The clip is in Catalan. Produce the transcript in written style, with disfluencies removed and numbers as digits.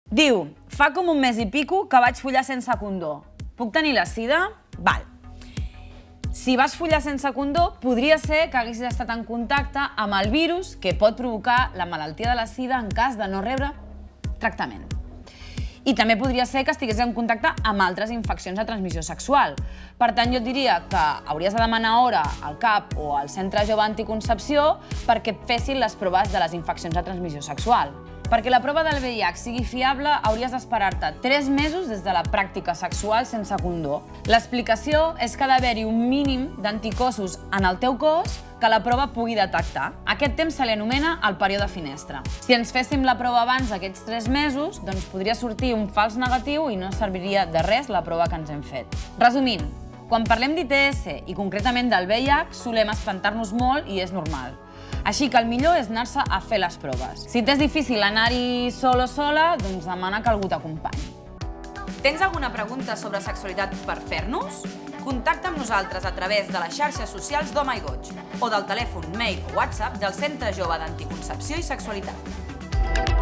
Diu, fa com un mes i pico que vaig follar sense condó. Puc tenir la sida? Val. Si vas follar sense condó, podria ser que haguessis estat en contacte amb el virus que pot provocar la malaltia de la sida en cas de no rebre tractament. I també podria ser que estigués en contacte amb altres infeccions de transmissió sexual. Per tant, jo et diria que hauries de demanar hora al CAP o al Centre Jove Anticoncepció perquè et fessin les proves de les infeccions de transmissió sexual. Perquè la prova del VIH sigui fiable, hauries d'esperar-te 3 mesos des de la pràctica sexual sense condó. L'explicació és que ha d'haver-hi un mínim d'anticossos en el teu cos que la prova pugui detectar. Aquest temps se li anomena el període finestra. Si ens féssim la prova abans d'aquests 3 mesos, doncs podria sortir un fals negatiu i no serviria de res la prova que ens hem fet. Resumint, quan parlem d'ITS i concretament del VIH, solem espantar-nos molt i és normal. Així que el millor és anar-se a fer les proves. Si t'és difícil anar-hi sol o sola, doncs demana que algú t'acompanyi. Tens alguna pregunta sobre sexualitat per fer-nos? Contacta amb nosaltres a través de les xarxes socials d'Home i Goig o del telèfon, mail o WhatsApp del Centre Jove d'Anticoncepció i Sexualitat.